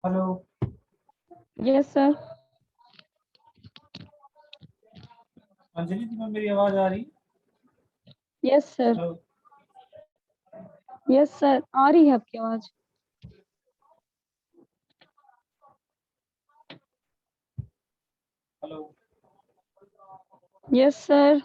Hello. Yes sir. Anjali, तुम्हें मेरी आवाज आ रही? Yes sir. Hello. Yes sir, आ रही है आपकी आवाज। Hello. Yes sir.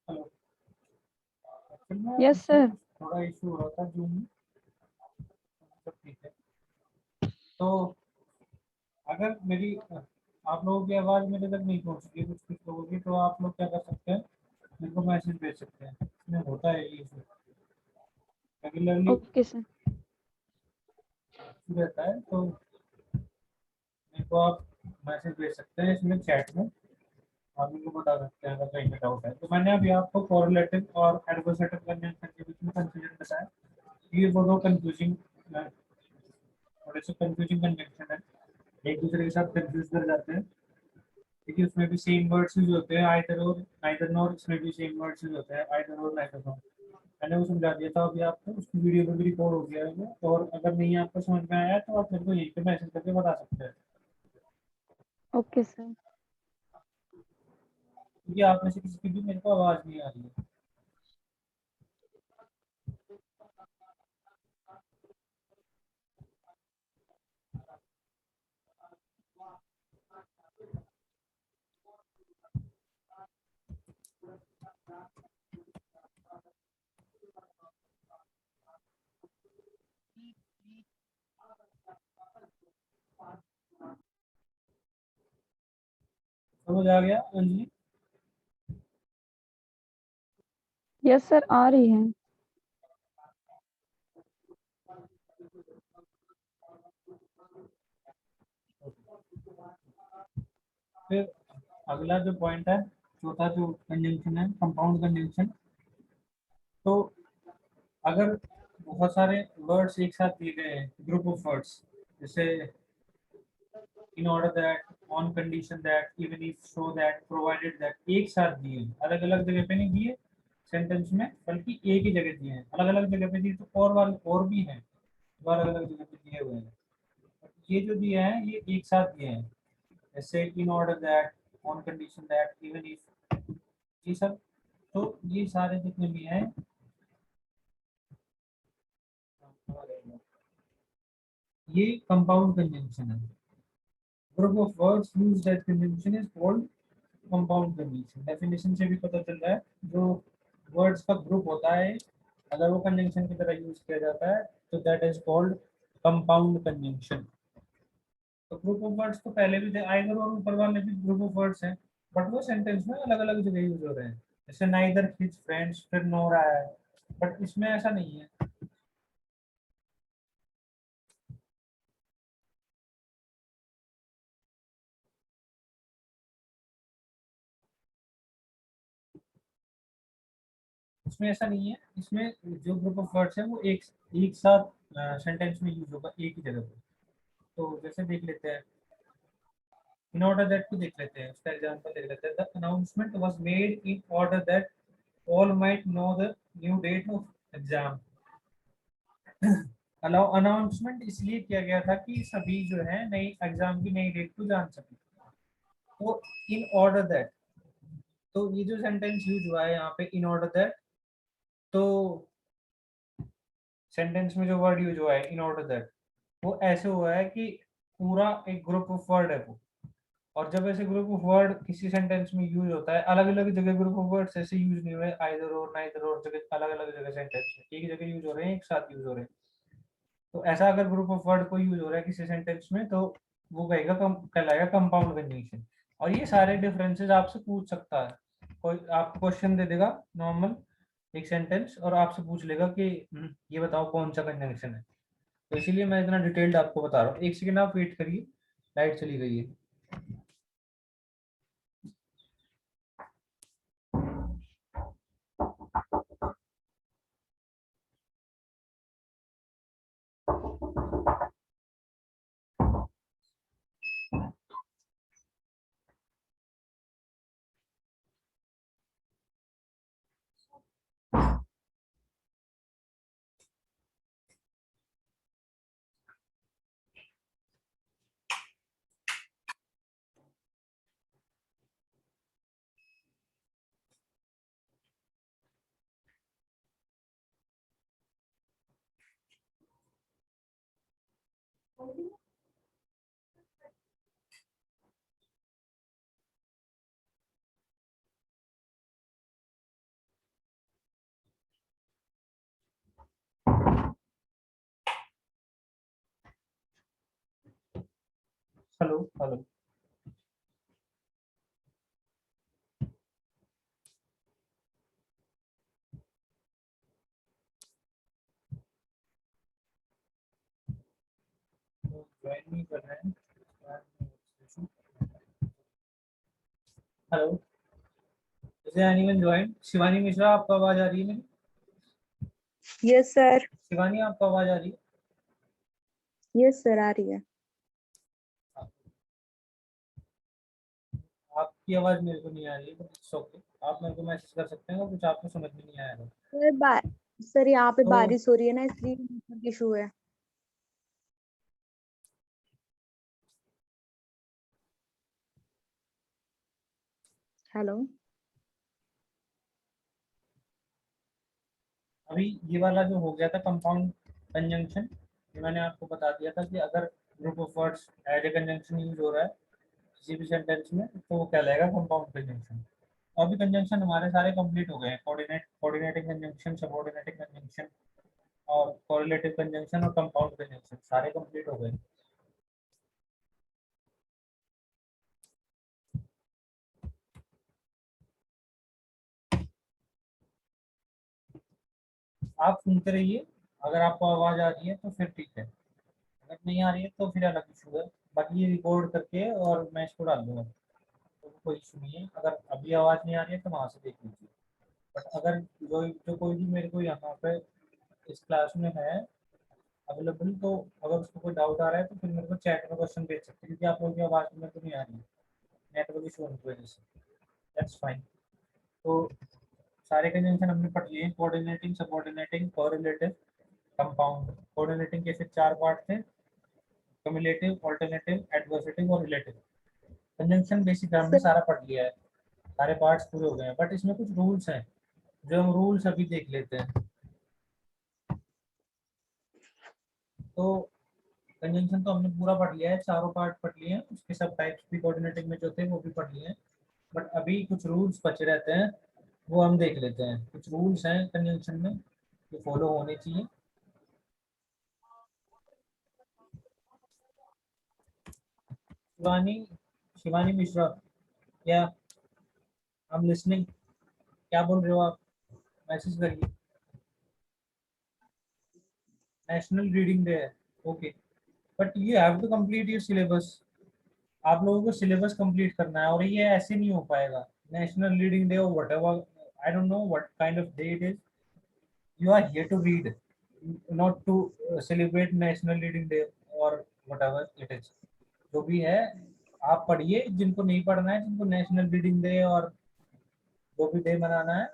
Hello. Actual में यस इसमें सर। कुछ थोड़ा इशू हो रहा था जूम में। सब ठीक है। तो अगर मेरी आप लोगों की आवाज़ मेरे तक नहीं पहुंच रही है, कुछ कुछ लोगों की, तो आप लोग क्या कर सकते हैं, मेरे को मैसेज भेज सकते हैं। इसमें होता है ये इशू रेगुलरली ओके सर। रहता है। तो मेरे को आप मैसेज भेज सकते हैं इसमें चैट में। आप मेरे को बता सकते हैं अगर कहीं पे डाउट है। तो मैंने अभी आपको कोरिलेटिव और एडवर्सेटिव कंजंक्शन के बीच में कंफ्यूजन बताया। ये वो दो कंफ्यूजिंग, थोड़े से कंफ्यूजिंग कंजंक्शन है, एक दूसरे के साथ कंफ्यूज कर जाते हैं। देखिए उसमें भी सेम वर्ड्स यूज होते हैं, आइदर और नाइदर नॉर। इसमें भी सेम वर्ड्स यूज होते हैं, आइदर और नाइदर नॉर। मैंने वो समझा दिया था अभी आपको, उसकी वीडियो में भी रिकॉर्ड हो गया है वो। और अगर नहीं आपको समझ में आया तो आप मेरे को यहीं पे मैसेज करके बता सकते हैं। Okay sir. क्योंकि आप में से किसी की भी मेरे को आवाज़ नहीं आ रही है। समझ आ गया अंजलि? यस सर, आ रही है। फिर अगला जो पॉइंट है, चौथा जो कंजंक्शन है, कंपाउंड कंजंक्शन। तो अगर बहुत सारे वर्ड्स एक साथ दिए गए हैं, ग्रुप ऑफ वर्ड्स, जैसे in order that, on condition that, even if, so that, provided that, एक साथ दिए, अलग अलग जगह पे नहीं दिए सेंटेंस में, बल्कि एक ही जगह दिए हैं। अलग अलग जगह पे दिए तो और वाले और भी हैं जो अलग अलग जगह पे दिए हुए हैं। ये जो दिए हैं ये एक साथ दिए हैं, जैसे in order that, on condition that, even if, ये सब। तो ये सारे जितने भी हैं, ये कंपाउंड कंजंक्शन है। Group of words used as conjunction is called compound conjunction. Definition से भी पता चल रहा है, जो वर्ड्स का ग्रुप होता है, अगर वो कंजंक्शन की तरह यूज किया जाता है तो that is called compound conjunction. तो ग्रुप ऑफ वर्ड्स तो पहले भी थे, आइदर और ऊपर वाले भी ग्रुप ऑफ वर्ड्स हैं, बट वो सेंटेंस में अलग अलग जगह यूज हो रहे हैं। जैसे नाइदर हिज फ्रेंड्स, फिर नोर आया है, बट इसमें ऐसा नहीं है। इसमें ऐसा नहीं है। इसमें जो ग्रुप ऑफ वर्ड्स है वो एक साथ सेंटेंस में यूज होगा एक ही जगह पे। तो जैसे देख लेते हैं, इन ऑर्डर दैट को देख लेते हैं, उसका एग्जांपल देख लेते हैं। The announcement was made in order that all might know the new date of exam. अलाउ अनाउंसमेंट इसलिए किया गया था कि सभी जो है नई एग्जाम की नई डेट को जान सके। तो इन ऑर्डर दैट, तो ये जो सेंटेंस यूज हुआ है यहाँ पे इन ऑर्डर दैट, तो सेंटेंस में जो वर्ड यूज हुआ है इन ऑर्डर दैट, वो ऐसे हुआ है कि पूरा एक ग्रुप ऑफ वर्ड है वो। और जब ऐसे ग्रुप ऑफ वर्ड किसी सेंटेंस में यूज होता है, अलग अलग जगह ग्रुप ऑफ वर्ड्स ऐसे यूज नहीं हुए आइदर और नाइदर और जगह, अलग अलग जगह सेंटेंस में एक जगह यूज हो रहे हैं, एक साथ यूज हो रहे हैं। तो ऐसा अगर ग्रुप ऑफ वर्ड को यूज हो रहा है किसी सेंटेंस में तो वो कहेगा कहलाएगा कंपाउंड कंजंक्शन। और ये सारे डिफरेंसेस आपसे पूछ सकता है, कोई आपको क्वेश्चन दे देगा नॉर्मल एक सेंटेंस और आपसे पूछ लेगा कि ये बताओ कौन सा कंजंक्शन है। तो इसीलिए मैं इतना डिटेल्ड आपको बता रहा हूँ। एक सेकेंड आप वेट करिए, लाइट चली गई है। Hello hello. ज्वाइन नहीं कर रहे हैं। Hello, is anyone join? Shivani Mishra, आपको आवाज आ रही है मेरी? Yes sir. शिवानी, आपको आवाज आ रही है? यस सर, आ रही है। आपकी आवाज मेरे को नहीं आ रही है, बट ओके, आप मेरे को मैसेज कर सकते हैं कुछ आपको समझ में नहीं आएगा सर सर यहाँ पे तो। बारिश हो रही है ना, इसलिए नेटवर्क इशू है। हेलो। अभी ये वाला जो हो गया था कंपाउंड कंजंक्शन, मैंने आपको बता दिया था कि अगर group of words as a conjunction use हो रहा है किसी भी सेंटेंस में तो वो कहलाएगा कंपाउंड कंजंक्शन। अभी कंजंक्शन हमारे सारे कंप्लीट हो गए हैं, कोऑर्डिनेटिंग कंजंक्शन, सबऑर्डिनेटिंग कंजंक्शन और कोरिलेटिव कंजंक्शन और कंपाउंड कंजंक्शन सारे कंप्लीट हो गए। आप सुनते रहिए, अगर आपको आवाज आ रही है तो फिर ठीक है, अगर नहीं आ रही है तो फिर अलग इशू है। बाकी ये रिकॉर्ड करके और मैं इसको डाल दूंगा तो कोई इशू नहीं है। अगर अभी आवाज नहीं आ रही है तो वहां से देख लीजिए। बट अगर जो कोई भी मेरे को यहाँ पे इस क्लास में है अवेलेबल, तो अगर उसको कोई डाउट आ रहा है तो फिर मेरे को चैट में क्वेश्चन भेज सकते हैं, क्योंकि आप लोगों की आवाज तो मेरे को नहीं आ रही है नेटवर्क इशू होने की वजह से। That's fine. तो सारे कंजंक्शन हमने पढ़ लिए, coordinating, subordinating, correlative, compound. Coordinating के फिर 4 पार्ट थे, कम्युलेटिव, अल्टरनेटिव, एडवर्सेटिव और रिलेटिव। कंजंक्शन बेसिक हमने सर सारा पढ़ लिया है, सारे पार्ट्स पूरे हो गए हैं, बट इसमें कुछ रूल्स हैं जो हम रूल्स अभी देख लेते हैं। तो कंजंक्शन तो हमने पूरा पढ़ लिया है, चारों पार्ट पढ़ लिए हैं, उसके सब टाइप्स भी कोऑर्डिनेटिंग में जो थे वो भी पढ़ लिए हैं। बट अभी कुछ रूल्स बचे रहते हैं, वो हम देख लेते हैं। कुछ रूल्स हैं कंजंक्शन में जो फॉलो होने चाहिए। शिवानी, शिवानी मिश्रा, क्या आई एम लिसनिंग? क्या बोल रहे हो आप? मैसेज करिए। नेशनल रीडिंग डे है, okay, but you have to complete your syllabus. आप लोगों को सिलेबस कंप्लीट करना है और ये ऐसे नहीं हो पाएगा। नेशनल रीडिंग डे और whatever, I don't know what kind of day it is, you are here to read, not to celebrate national reading day or whatever it is। जो भी है आप पढ़िए, जिनको नहीं पढ़ना है, जिनको नेशनल रीडिंग डे और जो भी डे मनाना है,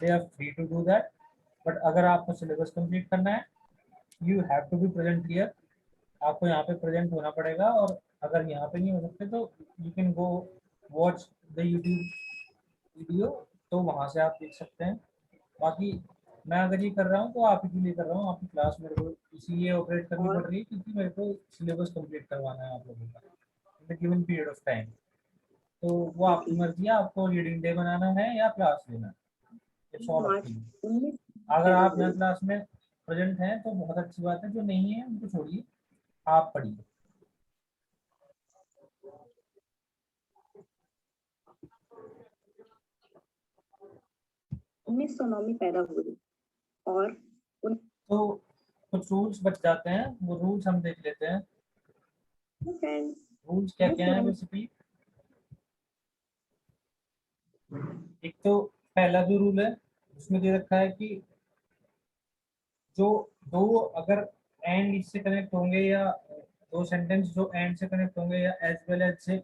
they are free to do that. But अगर आपको सिलेबस कंप्लीट करना है, you have to be present here. आपको यहाँ पे प्रेजेंट होना पड़ेगा, और अगर यहाँ पे नहीं हो सकते तो you can go watch the YouTube video, तो वहाँ से आप देख सकते हैं। बाकी मैं अगर ये कर रहा हूँ तो आप ही के लिए कर रहा हूँ, आपकी क्लास मेरे को इसीलिए ऑपरेट करनी पड़ रही है क्योंकि मेरे को सिलेबस कंप्लीट करवाना है आप लोगों का in the given period of time. तो वो आपकी मर्जी है, आपको रीडिंग डे बनाना है या क्लास लेना है, it's all up to you. अगर आप यहाँ क्लास में प्रेजेंट है तो बहुत अच्छी बात है, जो नहीं है उनको छोड़िए, आप पढ़िए। उन्नीस सौ नौ में पैदा हुई और तो कुछ रूल्स बच जाते हैं, वो रूल्स हम देख लेते हैं। रूल्स क्या क्या है बेसिकली? एक तो पहला जो रूल है उसमें दे रखा है कि जो दो अगर एंड इससे कनेक्ट होंगे, या दो सेंटेंस जो एंड से कनेक्ट होंगे या एज वेल एज से,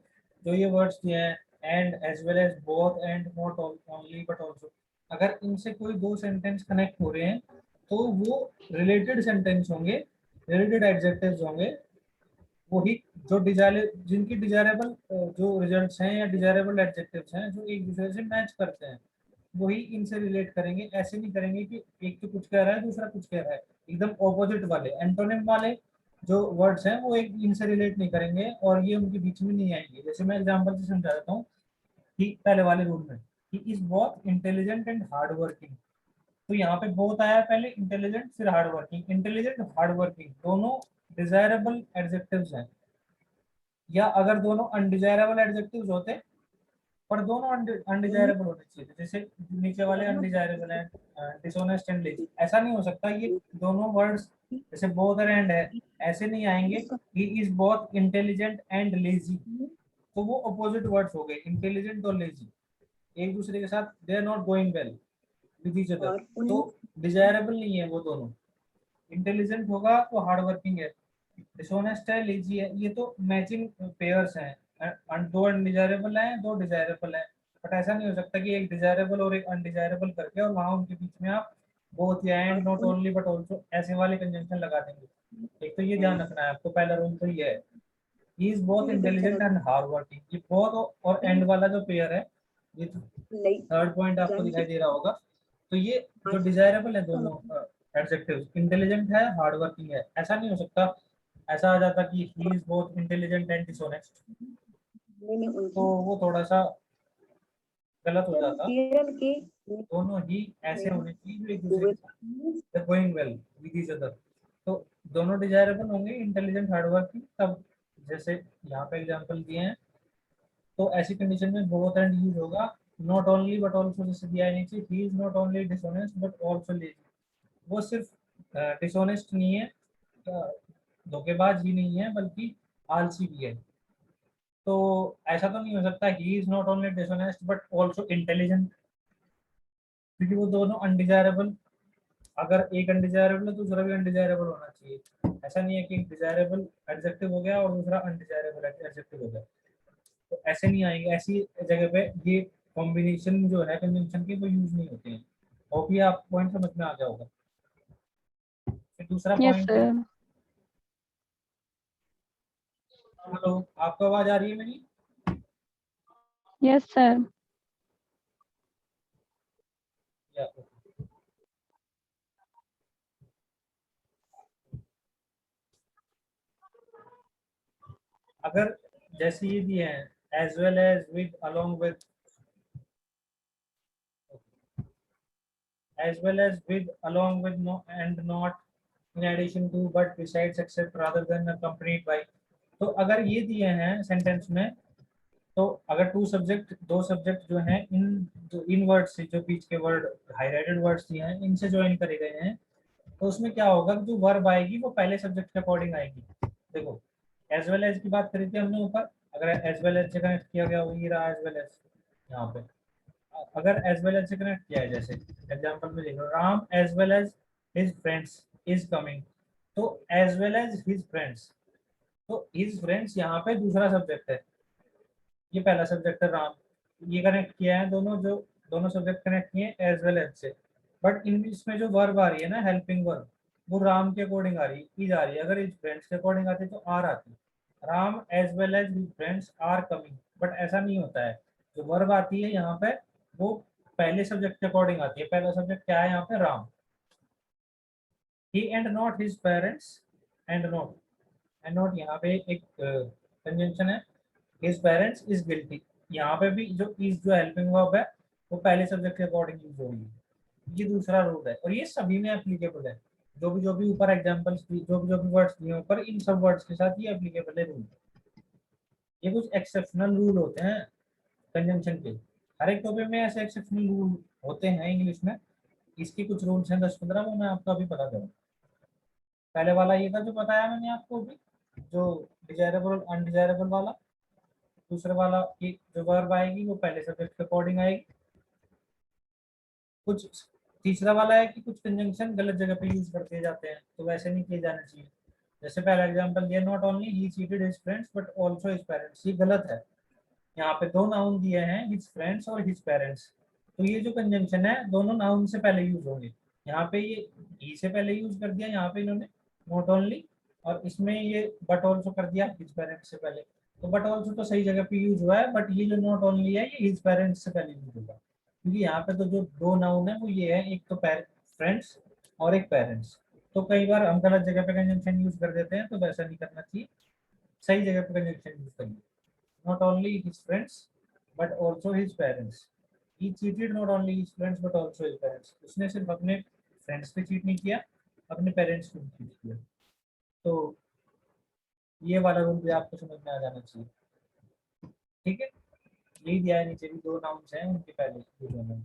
जो ये वर्ड्स दिए हैं and, as well as, both and, not only but also, अगर इनसे कोई दो सेंटेंस कनेक्ट हो रहे हैं तो वो रिलेटेड सेंटेंस होंगे, रिलेटेड एडजेक्टिव्स होंगे, वही जो डिजायर, जिनकी डिजायरेबल जो रिजल्ट्स हैं या डिजायरेबल एडजेक्टिव्स हैं जो एक दूसरे से मैच करते हैं, वही इनसे रिलेट करेंगे। ऐसे नहीं करेंगे कि एक तो कुछ कह रहा है दूसरा कुछ कह रहा है, एकदम ऑपोजिट वाले एंटोनिम वाले जो वर्ड्स हैं वो एक इनसे रिलेट नहीं करेंगे और ये उनके बीच में नहीं आएंगे। जैसे मैं एग्जांपल से समझा देता हूँ कि पहले वाले रूल में कि इज बहुत इंटेलिजेंट एंड हार्ड वर्किंग, तो यहाँ पे बहुत आया पहले इंटेलिजेंट फिर hard working. Intelligent hard working दोनों डिजायरेबल एडजेक्टिव्स हैं, या अगर दोनों अनडिजायरेबल एडजेक्टिव्स होते पर दोनों अनडिजायरेबल होने चाहिए, जैसे नीचे वाले अनडिजायरेबल हैं, डिसऑनेस्ट एंड लेजी, ऐसा नहीं हो सकता ये दोनों वर्ड्स जैसे बोथ और एंड है ऐसे नहीं आएंगे। ही is both intelligent and lazy, तो वो अपोजिट वर्ड्स हो गए, इंटेलिजेंट और लेजी एक दूसरे के साथ they are not going well with each other, तो डिजायरेबल नहीं है वो दोनों। इंटेलिजेंट होगा तो हार्ड वर्किंग है, डिसऑनेस्ट है, लेजी है, ये तो मैचिंग पेयर्स हैं, दो अनडिजायरेबल हैं दो डिजायरेबल हैं, बट ऐसा नहीं हो सकता कि एक डिजायरेबल और एक अनडिजायरेबल करके और वहां उनके बीच में आप बोथ या and, not only but also ऐसे वाले कंजंक्शन लगा देंगे। एक तो ये ध्यान रखना है आपको, पहला रूल तो ये है, he is both intelligent and hard working, ये बोथ और एंड वाला जो पेयर है, ये थर्ड पॉइंट आपको दिखाई दे रहा होगा। तो ये जो डिजायरेबल है दोनों एडजेक्टिव्स, इंटेलिजेंट है हार्ड वर्किंग है, ऐसा नहीं हो सकता ऐसा आ जाता कि ही is both intelligent and dishonest, तो वो थोड़ा सा गलत हो जाता। दोनों ही ऐसे होने चाहिए जो एक दूसरे के साथ going well with each other, तो दोनों डिजायरेबल होंगे, इंटेलिजेंट हार्ड वर्किंग, तब जैसे यहाँ पे एग्जांपल दिए हैं तो ऐसी कंडीशन में बोथ एंड यूज होगा। नॉट ओनली बट ऑल्सो जैसे दिया है नीचे, ही is not only dishonest but also lazy, वो सिर्फ डिसऑनेस्ट नहीं है, धोखेबाज ही नहीं है, बल्कि आलसी भी है। तो ऐसा तो नहीं हो सकता ही is not only dishonest but also intelligent, क्योंकि वो दोनों अनडिजायरेबल, अगर एक अनडिजायरेबल है तो दूसरा भी अनडिजायरेबल होना चाहिए। ऐसा नहीं है कि एक डिजायरेबल एडजेक्टिव हो गया और दूसरा अनडिजायरेबल एडजेक्टिव हो गया, तो ऐसे नहीं आएंगे। ऐसी जगह पे ये कॉम्बिनेशन जो है कंजंक्शन के वो यूज नहीं होते हैं। और भी आप पॉइंट समझ में आ गया होगा। फिर दूसरा यस पॉइंट है, सर। हेलो आपको आवाज आ रही है मेरी? Yes sir. या अगर जैसे ये दिए हैं as well as, with, along with, as well as with, along with, no and not, in addition to, but besides, except, rather than, accompanied by, तो अगर ये दिए हैं सेंटेंस में, तो अगर टू सब्जेक्ट, दो सब्जेक्ट जो हैं इन वर्ड से, जो बीच के वर्ड हाईलाइटेड वर्ड्स दिए हैं इनसे ज्वाइन करे गए हैं, तो उसमें क्या होगा कि जो वर्ब आएगी वो पहले सब्जेक्ट के अकॉर्डिंग आएगी। देखो एज वेल एज की बात करी थी हमने ऊपर, अगर एज वेल एज से कनेक्ट किया गया वही रहा एज वेल एज यहाँ पे। अगर एज वेल एज से कनेक्ट किया है, जैसे एग्जांपल में देखो, Ram as well as his friends is coming, तो as well as his friends, तो हिज फ्रेंड्स यहाँ पे दूसरा सब्जेक्ट है, ये पहला सब्जेक्ट है राम, ये कनेक्ट किया है दोनों, जो दोनों सब्जेक्ट कनेक्ट किए एज वेल एज से। बट इन इसमें जो वर्ब आ रही है ना, हेल्पिंग वर्ब, वो राम के अकॉर्डिंग आ रही है, इज आ रही है। अगर इज फ्रेंड्स के अकॉर्डिंग आती तो आर आती, Ram as well as his friends are coming, but ऐसा नहीं होता है। जो वर्ब आती है यहाँ पे वो पहले सब्जेक्ट के अकॉर्डिंग आती है। पहला सब्जेक्ट क्या है यहाँ पे, Ram. He and not his parents, and not, and not यहाँ पे एक कंजंक्शन है, हिज पेरेंट्स इज गिल्टी, यहाँ पे भी जो इज जो हेल्पिंग वर्ब है वो पहले सब्जेक्ट के अकॉर्डिंग यूज होगी। ये दूसरा रूल है और ये सभी में एप्लीकेबल है। जो भी ऊपर एग्जांपल्स जो भी वर्ड्स दिए ऊपर, इन सब वर्ड्स के साथ ये एप्लीकेबल है रूल। ये कुछ एक्सेप्शनल रूल होते हैं कंजंक्शन के। हर एक टॉपिक में ऐसे एक्सेप्शनल रूल होते हैं इंग्लिश में। इसके कुछ रूल्स हैं 10-15, वो मैं आपको अभी बता दूँ। पहले वाला ये था जो बताया मैंने आपको अभी, जो डिजायरेबल और अनडिजायरेबल वाला। दूसरे वाला कि जो वर्ब आएगी वो पहले सब्जेक्ट के अकॉर्डिंग आएगी। कुछ तीसरा वाला है कि कुछ कंजंक्शन गलत जगह पे यूज कर दिए जाते हैं, तो वैसे नहीं किए जाने चाहिए। जैसे पहला एग्जांपल दिया, not only he cheated his friends but also his parents. ये गलत है। यहाँ पे दो नाउन दिए हैं, हिज फ्रेंड्स और हिज पेरेंट्स। तो ये जो कंजंक्शन है दोनों नाउन से पहले यूज होंगे। यहाँ पे ये ही से पहले यूज कर दिया, यहाँ पे इन्होंने नॉट ओनली, और इसमें ये बट ऑल्सो कर दिया हिज पेरेंट्स से पहले। तो बट ऑल्सो तो सही जगह पे यूज हुआ है, बट ये जो नॉट ओनली है ये हिज पेरेंट्स से पहले यूज होगा। क्योंकि यहाँ पे तो जो दो नाउन है वो ये है, एक तो फ्रेंड्स और एक पेरेंट्स। तो कई बार हम गलत जगह पे कंजंक्शन यूज कर देते हैं, तो वैसा नहीं करना चाहिए। सही जगह पे कंजंक्शन यूज करिए। not only his friends but also his parents. He cheated not only his friends but also his parents. उसने सिर्फ अपने फ्रेंड्स पे चीट नहीं किया, अपने पेरेंट्स पे भी चीट किया। तो ये वाला रूल भी आपको समझ में आ जाना चाहिए। ठीक है, यही दिया है नीचे भी, दो नाउन्स हैं उनके पहले यूज होने में।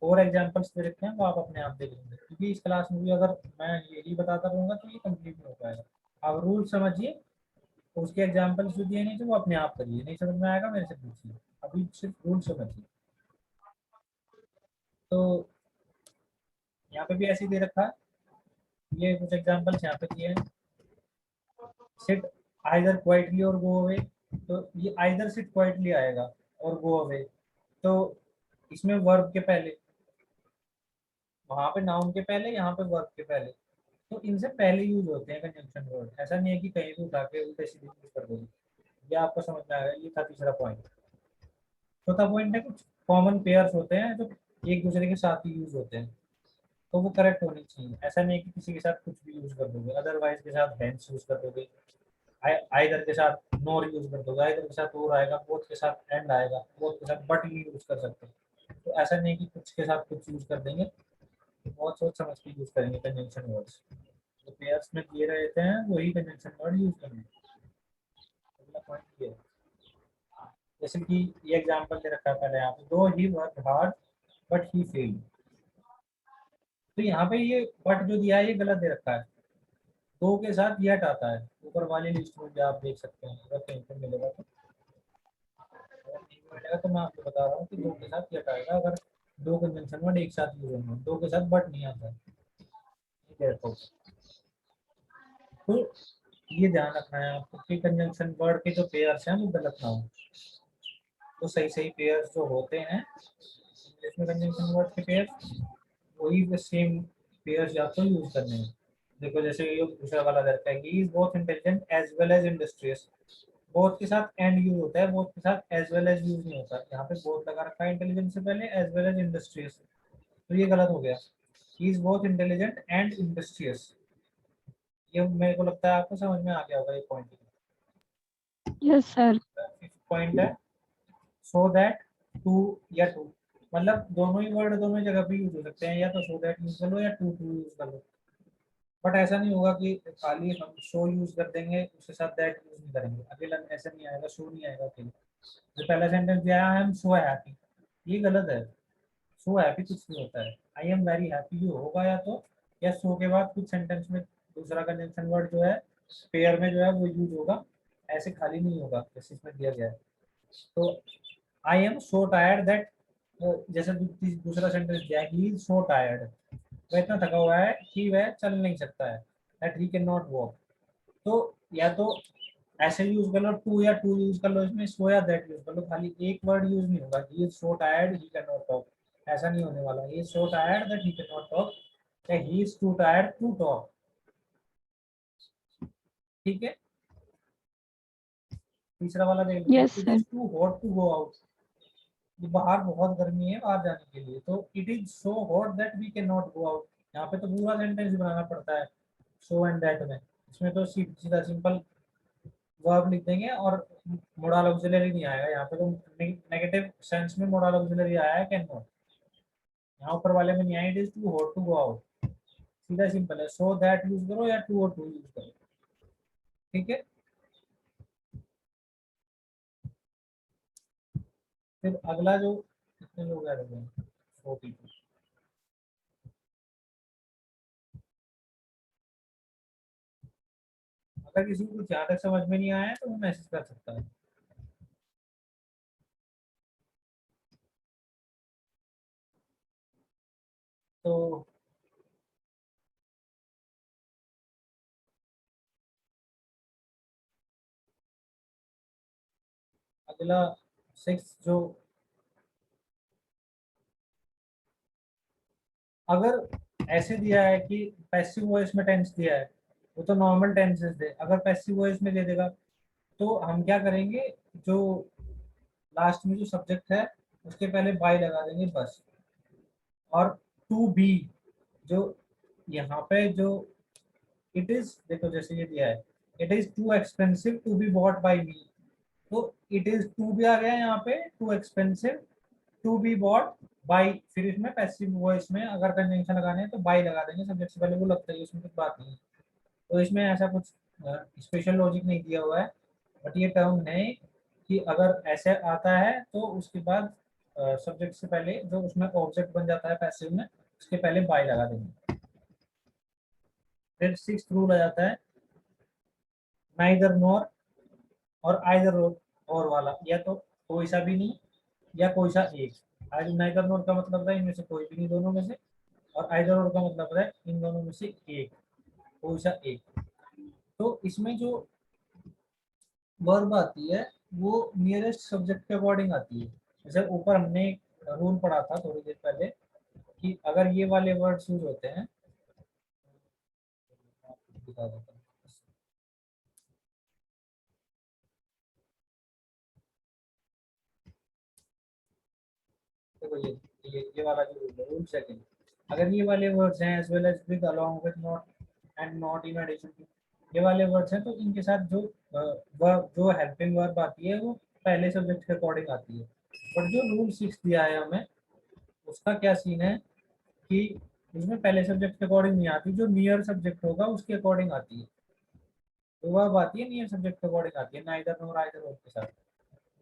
और एग्जांपल्स दे रखे हैं वो आप अपने आप देख लेंगे, क्योंकि इस क्लास में भी अगर मैं यही बताता रहूँगा तो ये कंप्लीट नहीं हो पाएगा। आप रूल समझिए, उसके एग्जांपल्स जो दिए नहीं तो वो अपने आप करिए। नहीं समझ में आएगा मेरे से पूछिए, अभी सिर्फ रूल समझिए। तो यहाँ पे भी ऐसे ही दे रखा है, ये कुछ एग्जांपल्स यहाँ पे दिए हैं। सिट आइदर क्वाइटली और गो अवे। तो ये आइदर सिट क्वाइटली आएगा और गो अवे, तो इसमें वर्ब के पहले, वहां पे नाउन के पहले, यहाँ पे वर्ब के पहले। तो इनसे पहले यूज होते हैं कंजंक्शन वर्ड। ऐसा नहीं है कि कहीं भी उठा के उल्टे सीधे यूज कर दोगे। ये आपको समझ में आएगा। ये था तीसरा पॉइंट। चौथा पॉइंट है कुछ कॉमन पेयर्स होते हैं जो एक दूसरे के साथ ही यूज होते हैं, तो वो करेक्ट होनी चाहिए। ऐसा नहीं है कि किसी के साथ कुछ भी यूज कर दोगे, अदरवाइज के साथ हेंस यूज कर दोगे, आइदर के साथ नोर यूज कर दोगे, आइदर के साथ और आएगा, बोथ के साथ एंड आएगा, बोथ के साथ बट नहीं यूज कर सकते। तो ऐसा नहीं कि कुछ के साथ कुछ यूज कर देंगे, बहुत सोच समझ के यूज करेंगे कंजंक्शन वर्ड्स। जो पेयर्स में दिए रहते हैं वही कंजंक्शन वर्ड यूज करेंगे। अगला पॉइंट ये है, जैसे कि ये एग्जांपल दे रखा है पहले यहाँ पे, though he work hard but he failed. तो यहाँ पे ये बट जो दिया है ये गलत दे रखा है। दो के साथ यट आता है ऊपर वाली लिस्ट में, भी आप देख सकते हैं। अगर कहीं पर मिलेगा तो, अगर नहीं मिलेगा तो मैं आपको बता रहा हूँ कि दो के साथ यट आएगा अगर दो कंजंक्शन वर्ड एक साथ यूज होंगे। दो के साथ बट नहीं आता है, ठीक है। तो ये ध्यान रखना है आपको कि कंजंक्शन वर्ड के जो पेयर्स हैं वो गलत ना हो। तो सही सही पेयर्स जो होते हैं इंग्लिश में कंजंक्शन वर्ड के पेयर्स, वही सेम पेयर्स आपको यूज करने हैं। देखो जैसे ये दूसरा वाला रहता है, he is both intelligent as well as industrious. Both के साथ एंड यूज होता है, बोथ के साथ एज वेल एज यूज नहीं होता। यहाँ पे बोथ लगा रखा है इंटेलिजेंट से पहले, एज वेल एज इंडस्ट्रियस, तो ये गलत हो गया। ही is both intelligent and industrious. ये मेरे को लगता है आपको समझ में आ गया होगा ये point. yes sir, fifth point है सो दैट टू या टू, मतलब दोनों ही वर्ड दोनों जगह पे यूज हो सकते हैं, या तो सो दैट यूज कर लो या टू टू यूज कर लो। बट ऐसा नहीं होगा कि खाली हम शो यूज कर देंगे उसके साथ दैट यूज नहीं करेंगे। अकेला ऐसा नहीं आएगा, शो नहीं आएगा अकेले। जो पहला सेंटेंस दिया है आई एम सो हैप्पी, ये गलत है। सो हैप्पी कुछ नहीं होता है। आई एम वेरी हैप्पी ये होगा या तो, या सो के बाद कुछ सेंटेंस में दूसरा कंजंक्शन वर्ड जो है पेयर में जो है वो यूज होगा, ऐसे खाली नहीं होगा जैसे इसमें दिया गया है। तो I am so tired that, जैसे दूसरा सेंटेंस दिया है ही इज सो टायर्ड, वह इतना थका हुआ है कि वह चल नहीं सकता है, that he can not walk. तो या तो ऐसे यूज कर लो टू, या टू यूज कर लो इसमें, सो या दैट यूज कर लो। खाली एक वर्ड यूज नहीं होगा, he is so tired he can not talk, ऐसा नहीं होने वाला। He is so tired that he can not talk, या he is too tired to talk. ठीक है, तीसरा वाला देख लीजिए, yes it sir, is too hot to go out. ये बाहर बहुत गर्मी है बाहर जाने के लिए, तो it is so hot that we can not go out. यहाँ पे तो पूरा सेंटेंस बनाना पड़ता है सो एंड दैट में। इसमें तो सीधा सिंपल वर्ब लिख देंगे और मोडल ऑक्सिलरी नहीं आएगा। यहाँ पे तो नेगेटिव सेंस में मोडल ऑक्सिलरी आया है कैन नॉट, यहाँ ऊपर वाले में नहीं आया। It is too hot to go out, सीधा सिंपल है, सो दैट यूज करो या टू और टू यूज करो, ठीक है। फिर अगला जो कितने लोग आ रहे हैं, 42। अगर किसी को कुछ यहाँ तक समझ में नहीं आया है तो वो मैसेज कर सकता है। तो अगला 6 जो, अगर ऐसे दिया है कि पैसिव वॉइस में टेंस दिया है, वो तो नॉर्मल टेंसेस दे, अगर पैसिव वॉइस में दे देगा तो हम क्या करेंगे, जो लास्ट में जो सब्जेक्ट है उसके पहले बाय लगा देंगे बस। और टू बी, जो यहाँ पे जो इट इज, देखो जैसे ये दिया है, it is too expensive to be bought by me, तो इट इज टू भी आ गया यहाँ पे, too expensive to be bought by, फिर इसमें पैसिव वॉइस में अगर कंजंक्शन लगाने हैं तो बाय लगा देंगे सब्जेक्ट से पहले, वो लगता है इसमें कुछ बात नहीं है। तो इसमें ऐसा कुछ स्पेशल लॉजिक नहीं दिया हुआ है, बट ये टर्म है कि अगर ऐसे आता है तो उसके बाद सब्जेक्ट से पहले जो उसमें ऑब्जेक्ट बन जाता है पैसिव में, उसके पहले बाय लगा देंगे। फिर 6th रूल आ जाता है नाइदर नॉर और आइदर और वाला, या तो कोई सा भी नहीं या कोई सा एक। आज नाइदर नॉर का मतलब है इनमें से कोई भी नहीं दोनों में से, और आइदर और का मतलब है इन दोनों में से एक, कोई सा एक। तो इसमें जो वर्ब आती है वो नियरेस्ट सब्जेक्ट के अकॉर्डिंग आती है। जैसे ऊपर हमने एक रूल पढ़ा था थोड़ी देर पहले कि अगर ये वाले वर्ड्स यूज होते हैं, बता देता हूँ। देखो ये वाला जो रूल सेकंड, अगर ये वाले वर्ड्स हैं as well as with along with not and not in addition to, ये वाले वर्ड्स हैं तो इनके साथ जो वर्ब, जो हेल्पिंग वर्ब आती है वो पहले सब्जेक्ट के अकॉर्डिंग आती है। बट जो रूल 6 दिया है हमें, उसका क्या सीन है कि उसमें पहले सब्जेक्ट के अकॉर्डिंग नहीं आती, जो नियर सब्जेक्ट होगा उसके अकॉर्डिंग आती है। तो वर्ब आती है नियर सब्जेक्ट के अकॉर्डिंग आती है, नाइदर नोर आइदर और के साथ।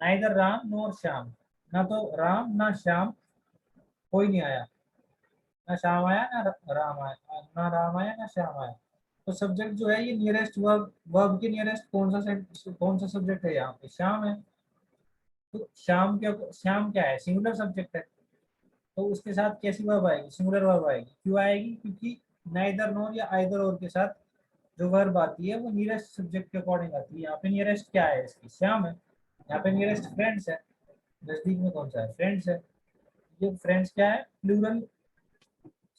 नाइदर राम नोर श्याम, ना तो राम ना श्याम, कोई नहीं आया, ना श्याम आया ना राम आया, ना राम आया ना श्याम आया। तो सब्जेक्ट जो है ये नियरेस्ट वर्ब, वर्ब के नियरेस्ट कौन सा सब्जेक्ट है, यहाँ पे श्याम है। तो श्याम क्या है, सिंगुलर सब्जेक्ट है, तो उसके साथ कैसी वर्ब आएगी, सिंगुलर वर्ब आएगी। क्यों आएगी, क्योंकि नाइदर नोर या आइदर और के साथ जो वर्ब आती है वो नियरेस्ट सब्जेक्ट के अकॉर्डिंग आती है। यहाँ पे नियरेस्ट क्या है, इसकी श्याम है। यहाँ पे नियरेस्ट फ्रेंड्स है, नजदीक में कौन सा है, फ्रेंड्स है। ये फ्रेंड्स क्या है, प्लूरल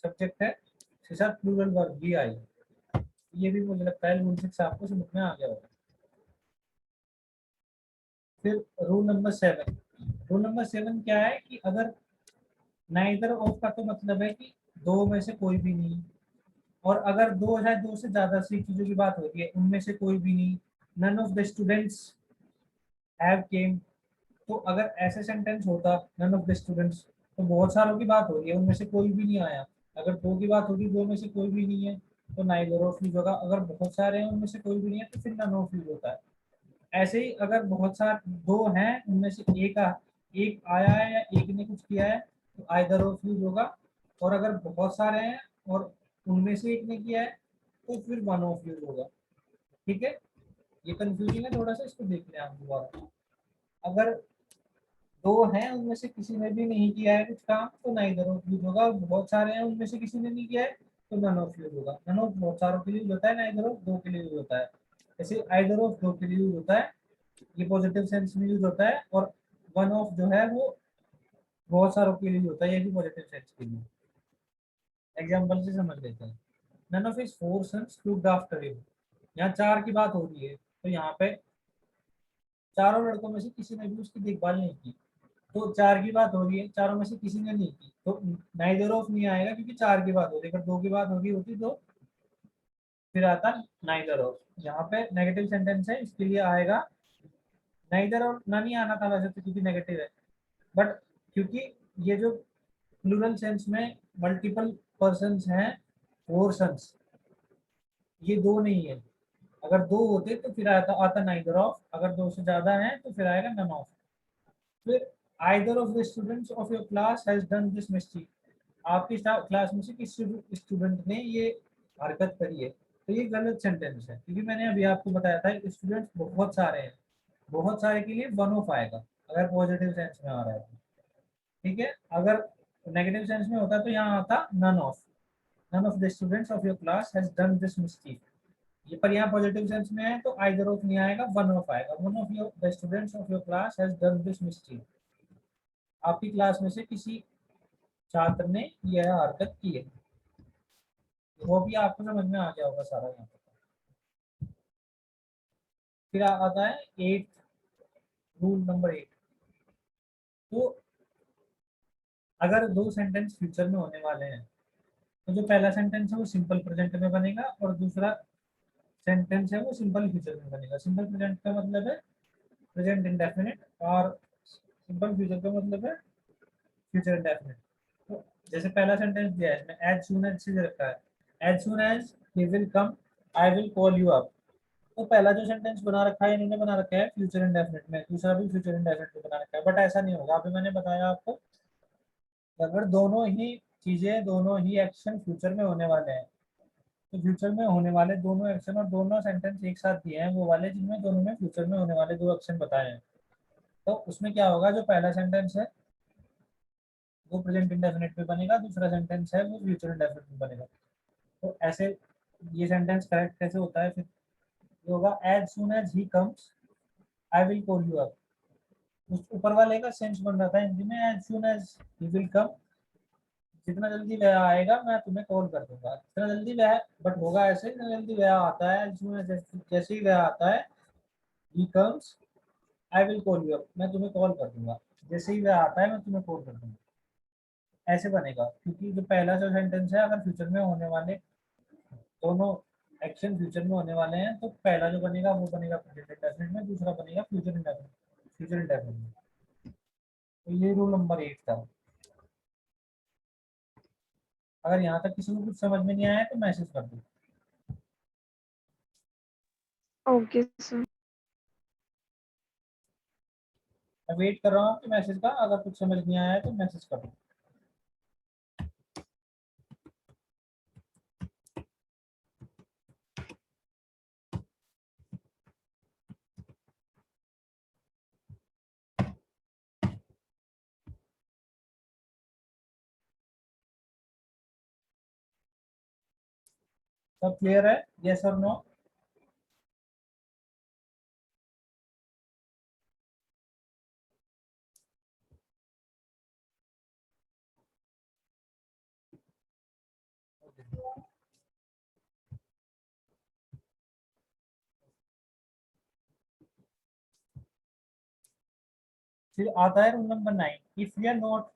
सब्जेक्ट है, इसके साथ प्लूरल वर्ब भी आई। ये भी मुझे लगता है रूल 6 आपको समझ में आ गया होगा। फिर रूल नंबर 7, रूल नंबर 7 क्या है कि अगर नाइदर ऑफ का तो मतलब है कि दो में से कोई भी नहीं, और अगर दो है, दो से ज्यादा सी चीजों की बात होती है, उनमें से कोई भी नहीं, none of the students have came, तो अगर ऐसे सेंटेंस होता नन ऑफ द स्टूडेंट्स, तो बहुत सारों की बात हो रही है, उनमें से कोई भी नहीं आया। अगर दो की बात होगी, दो में से कोई भी नहीं है, तो नाइदर ऑफ यूज होगा। अगर बहुत सारे हैं उनमें से कोई भी नहीं है तो फिर नन ऑफ यूज होता है। ऐसे ही अगर बहुत सारे दो हैं उनमें से एक आया है या एक ने कुछ किया है तो आइदर ऑफ यूज होगा। और अगर बहुत सारे हैं और उनमें से एक ने किया है तो फिर वन ऑफ यूज होगा। ठीक है, ये कंफ्यूजिंग है थोड़ा सा, इसको देख लें आप दोबारा। अगर दो हैं उनमें से किसी ने भी नहीं किया है कुछ काम तो नाइदर ऑफ यूज होगा, और बहुत सारे हैं उनमें से किसी ने नहीं किया है तो नन ऑफ यूज होगा। नन ऑफ बहुत सारों के लिए यूज होता है, नाइदर ऑफ दो के लिए यूज होता है। जैसे आइदर ऑफ दो के लिए यूज होता है, ये पॉजिटिव सेंस में यूज होता है, और वन ऑफ जो है वो बहुत सारों के लिए होता है, ये भी पॉजिटिव सेंस के लिए। एग्जांपल से समझ लेते हैं। None of his four sons looked after him, यहाँ चार की बात हो रही है, तो यहाँ पे चारों लड़कों में से किसी ने भी उसकी देखभाल नहीं की। तो चार की बात हो रही है, चारों में से किसी ने नहीं की, तो नाइदर ऑफ नहीं आएगा क्योंकि चार की बात हो रही है। अगर दो की बात हो रही होती तो फिर आता नाइदर ऑफ। यहाँ पे नेगेटिव सेंटेंस है, इसके लिए आएगा नाइदर और ना, नहीं आना था वैसे तो क्योंकि नेगेटिव है, बट क्योंकि ये जो प्लूरल सेंस में मल्टीपल पर्सन्स हैं 4 sons, ये 2 नहीं है। अगर 2 होते तो फिर आता आता neither of, अगर 2 से ज्यादा है तो फिर आएगा none of। फिर either of the students of your class has done this mistake, आपकी क्लास में से किसी स्टूडेंट ने ये हरकत करी है, तो ये गलत सेंटेंस है, क्योंकि मैंने अभी आपको बताया था स्टूडेंट्स बहुत सारे हैं, बहुत सारे के लिए वन ऑफ आएगा अगर पॉजिटिव सेंस में आ रहा है तो, ठीक है। अगर नेगेटिव सेंस में होता तो यहाँ आता none of, none of the students of your class has done this mistake, ये पर यहाँ पॉजिटिव सेंस में है तो आइदर ऑफ नहीं आएगा, वन ऑफ आएगा। One of your the students of your class has done this mistake, आपकी क्लास में से किसी छात्र ने यह हरकत की है। वो भी आपको समझ में आ गया होगा सारा यहाँ पर। फिर आता है 8, रूल नंबर 8। तो अगर 2 सेंटेंस फ्यूचर में होने वाले हैं तो जो पहला सेंटेंस है वो सिंपल प्रेजेंट में बनेगा और दूसरा सेंटेंस है वो सिंपल फ्यूचर में बनेगा। सिंपल प्रेजेंट का मतलब है प्रेजेंट इंडेफिनिट और सिंपल फ्यूचर का मतलब है फ्यूचर इंडेफिनिट। तो जैसे पहला सेंटेंस दिया है इसमें एज सून एज से रखा है, as soon as he will come I will call you up. तो पहला जो सेंटेंस बना रखा है इन्होंने बना रखा है फ्यूचर इंडेफिनिट में, दूसरा भी फ्यूचर इंडेफिनिट में बना रखा है, बट ऐसा नहीं होगा। अभी मैंने बताया आपको अगर दोनों ही चीजें, दोनों ही एक्शन फ्यूचर में होने वाले हैं तो फ्यूचर में होने वाले दोनों एक्शन और दोनों सेंटेंस एक साथ दिए हैं वो वाले जिनमें दोनों में फ्यूचर में होने वाले 2 एक्शन बताए हैं, तो उसमें क्या होगा, जो पहला सेंटेंस है वो प्रेजेंट इंडेफिनिट में बनेगा, दूसरा सेंटेंस है वो फ्यूचर इंडेफिनिट में बनेगा। तो ऐसे ये सेंटेंस करेक्ट कैसे होता है, फिर ये होगा as soon as he comes I will call you up. उस ऊपर वाले का सेंस बन रहा था हिंदी में as soon as he will come, जितना जल्दी वह आएगा मैं तुम्हें कॉल कर दूंगा, जितना जल्दी वह, बट होगा ऐसे जितना जल्दी वह आता है, जैसे ही वह आता है ही comes I will call you up, मैं तुम्हें कॉल कर दूंगा, जैसे ही वह आता है मैं तुम्हें कॉल कर दूंगा, ऐसे बनेगा। क्योंकि जो पहला जो सेंटेंस है अगर फ्यूचर में होने वाले दोनों एक्शन फ्यूचर में होने वाले हैं तो पहला जो बनेगा वो बनेगा प्रेजेंट इंडेफिनिट में, दूसरा बनेगा फ्यूचर इंडेफिनिट, फ्यूचर इंडेफिनिट में। तो ये रूल नंबर 8 था। अगर यहाँ तक किसी को कुछ समझ में नहीं आया तो मैसेज कर दो। Okay, sir. मैं वेट कर रहा हूँ आपके मैसेज का, अगर कुछ समझ नहीं आया है तो मैसेज कर दो। सब क्लियर है, यस और नो? फिर आता है रूल नंबर 9, इफ या नॉट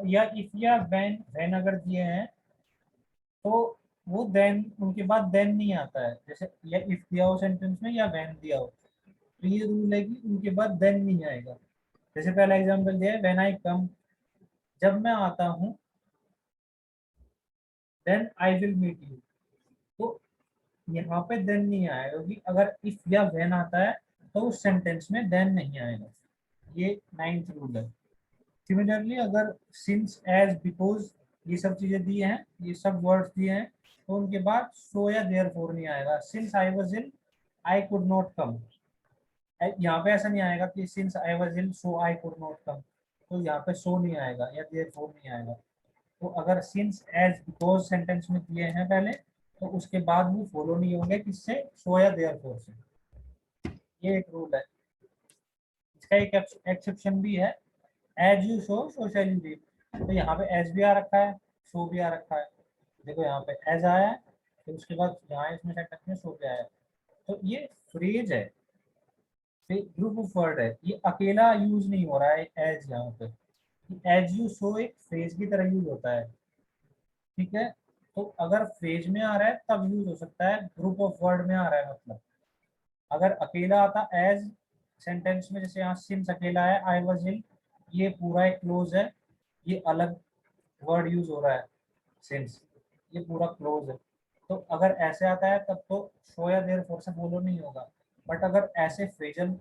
या इफ या व्हेन अगर दिए हैं तो वो देन उनके बाद देन नहीं आता है। जैसे या इफ दिया हो सेंटेंस में या व्हेन दिया हो तो ये रूल है कि उनके बाद देन नहीं आएगा। जैसे पहला एग्जांपल दिया है व्हेन आई कम, जब मैं आता हूँ, then I will meet you, तो यहाँ पे देन नहीं आएगा क्योंकि अगर इफ या व्हेन आता है तो उस सेंटेंस में देन नहीं आएगा। ये 9th रूल है। सिमिलरली अगर सिंस एज बिकॉज ये सब चीजें दी हैं, ये सब वर्ड्स दिए हैं तो उनके बाद सो या देयरफॉर नहीं आएगा। Since I was ill I could not come, यहाँ पे ऐसा नहीं आएगा कि since I was ill so I could not come, तो यहाँ पे सो नहीं आएगा या देयरफॉर नहीं आएगा। तो अगर सिंस एज बिकॉज सेंटेंस में दिए हैं पहले तो उसके बाद वो फॉलो नहीं होंगे किससे, सो या देयरफॉर से। ये एक रूल है। इसका एक एक्सेप्शन भी है, as you sow so shall you reap. तो यहाँ पे एज भी आ रखा है, सो भी आ रखा है। देखो यहाँ पे एज आया है तो उसके बाद यहाँ इसमें सेंटेंस में सो भी आया है। तो ये फ्रेज है, ग्रुप ऑफ वर्ड है, ये अकेला यूज नहीं हो रहा है एज। यहाँ पे एज यू शो एक फ्रेज की तरह यूज होता है, ठीक है। तो अगर फ्रेज में आ रहा है तब यूज हो सकता है, ग्रुप ऑफ वर्ड में आ रहा है मतलब। अगर अकेला आता एज सेंटेंस में, जैसे यहाँ सिंस अकेला है, आई वाज इन ये पूरा एक क्लोज है, ये अलग वर्ड यूज हो रहा है सिंस, ये पूरा क्लोज है। तो अगर ऐसे आता है तब तो शो या देयरफॉर से फॉलो नहीं होगा, बट अगर ऐसे फ्रेजल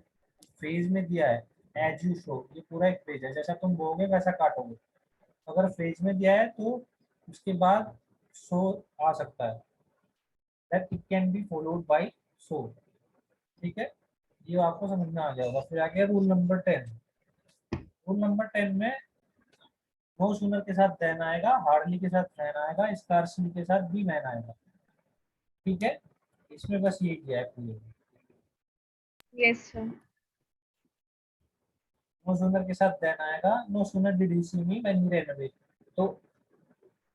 फ्रेज में दिया है एज यू शो, ये पूरा एक फ्रेज है, जैसा तुम बोलोगे वैसा काटोगे, अगर फ्रेज में दिया है तो उसके बाद सो आ सकता है, that it can be followed by so. ठीक है, ये आपको समझ में आ गया होगा। फिर आ गया रूल नंबर 10। रूल नंबर 10 में नो सूनर के साथ देन आएगा, हार्डली के साथ मैन आएगा, स्कार्सली के साथ भी मैन आएगा। ठीक है, इसमें बस ये किया है पूरे। Yes, sir. नो सूनर के साथ देन आएगा, no sooner did he see me when he ran away. तो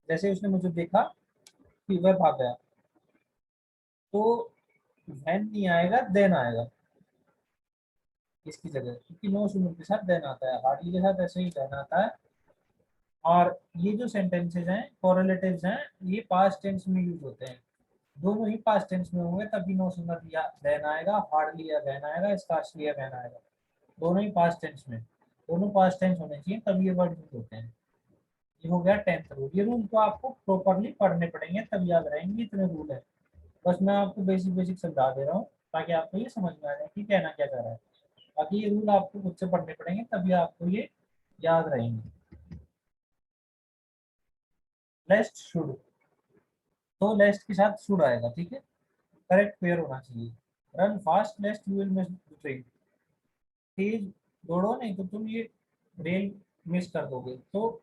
जैसे उसने मुझे देखा कि वह भाग गया, तो व्हेन नहीं आएगा, देन आएगा इसकी जगह, क्योंकि नो सूनर के साथ देन आता है, हार्डली के साथ ऐसे ही देन आता है। और ये जो सेंटेंसेस हैं कोरिलेटिव्स हैं, ये पास्ट टेंस में यूज होते हैं, दोनों ही पास्ट टेंस में होंगे तभी नो सूनर या देन आएगा, हार्डली या देन आएगा, स्कार्सली या देन आएगा, दोनों ही पास्ट टेंस में, दोनों पास्ट टेंस होने चाहिए तब ये वर्ड यूज होते हैं। ये हो गया 10th रूल। ये रूल को आपको प्रॉपरली पढ़ने पड़ेंगे तब याद रहेंगे, इतने रूल है। बस मैं आपको बेसिक बेसिक समझा दे रहा हूँ ताकि आपको ये समझ में आ जाए कि कहना क्या चाह रहा है। बाकी ये रूल आपको खुद से पढ़ने पड़ेंगे तभी आपको ये याद रहेंगे। लेस्ट शुड, तो लेस्ट के साथ शुड आएगा, ठीक है, करेक्ट पेयर होना चाहिए। Run fast lest you will miss the train, तेज दौड़ो नहीं तो तुम ये रेल मिस कर दोगे। तो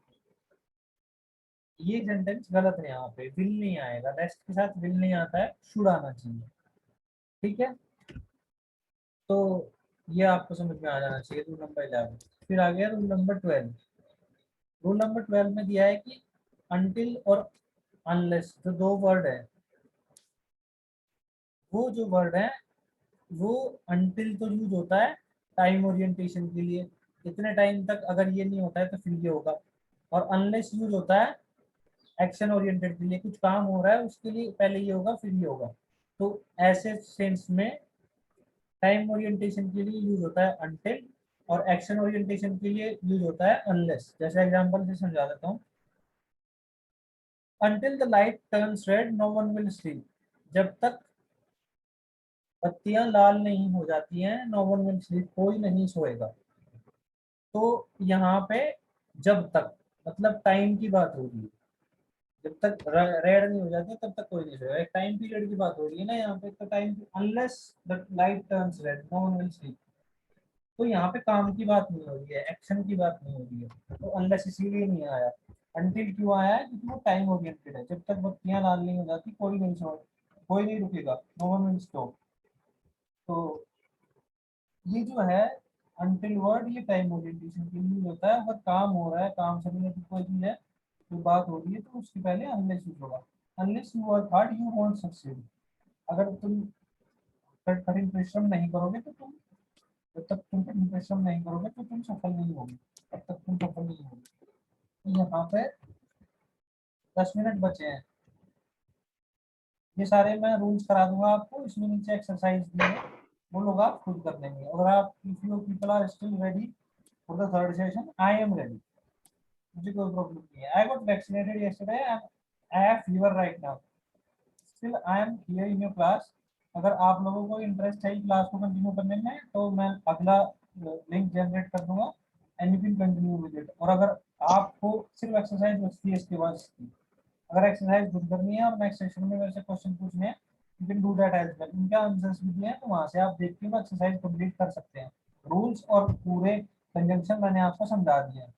ये सेंटेंस गलत है, यहाँ पे विल नहीं आएगा, लेस्ट के साथ विल नहीं आता है, शुड आना चाहिए। ठीक है, तो ये आपको समझ में आ जाना चाहिए रूल नंबर 11। फिर आ गया रूल नंबर 12। रूल नंबर 12 में दिया है कि अनटिल और अनलेस जो दो वर्ड है, वो जो वर्ड है वो अनटिल तो यूज होता है टाइम ओरिएंटेशन के लिए, इतने टाइम तक अगर ये नहीं होता है तो फिर ये होगा। और अनलेस यूज होता है एक्शन ओरिएंटेड के लिए, कुछ काम हो रहा है उसके लिए पहले ये होगा फिर ये होगा। तो ऐसे सेंस में टाइम ओरिएंटेशन के लिए यूज होता है अनटिल, और एक्शन ओरिएंटेशन के लिए यूज होता है अनलेस। जैसे एग्जांपल से समझा देता हूँ, until the light turns red no one will sleep, जब तक बत्तियां लाल नहीं हो जाती हैं नो वन विल स्लीप, कोई नहीं सोएगा। तो यहाँ पे जब तक मतलब टाइम की बात हो रही है, जब तक रेड नहीं हो जाती तब तक कोई नहीं सोएगा, एक टाइम पीरियड की बात हो रही है ना यहाँ पे। तो time unless the light turns red no one will sleep, तो यहाँ पे काम की बात नहीं हो रही है, एक्शन की बात नहीं हो रही है, तो अनलेस इसीलिए नहीं आया। अनटिल क्यों आया है, क्योंकि वो टाइम ओरिएंटेड है, जब तक बत्तियां लाल नहीं हो जाती कोई नहीं सो, कोई नहीं रुकेगा, नो वन विल स्टॉप। तो ये जो है अनटिल वर्ड, ये टाइम ओरिएंटेशन के लिए होता है, अगर काम हो रहा है, काम से रिलेटेड कोई चीज है, कोई बात हो रही है, तो उसके पहले अनलेस यूज होगा। Unless you work hard you won't succeed, अगर तुम कठिन परिश्रम नहीं करोगे तो तुम, जब तक तुम कठिन परिश्रम नहीं करोगे तो तुम सफल नहीं होगे, तब तक तुम सफल नहीं होगे। तो यहाँ पे 10 मिनट बचे हैं, ये सारे मैं रूल्स करा दूंगा आपको, इसमें नीचे एक्सरसाइज दी है, वो लोग आप खुद कर लेंगे। अगर आप if you people are still ready for the third session, I am ready, मुझे कोई प्रॉब्लम नहीं है। I got vaccinated yesterday, I have fever right now, still I am here in your class. अगर आप लोगों को इंटरेस्ट है class को कंटिन्यू करने में तो मैं अगला लिंक जनरेट कर दूंगा and you can continue with it. और अगर आपको सिर्फ एक्सरसाइज बचती है इसके बाद, अगर एक्सरसाइज खुद करनी है और नेक्स्ट सेशन में मेरे से क्वेश्चन पूछने हैं, you can do that as well, इनका आंसर्स भी दिए हैं तो वहां से आप देख के एक्सरसाइज कंप्लीट कर सकते हैं। रूल्स और पूरे कंजंक्शन मैंने आपको समझा दिए हैं।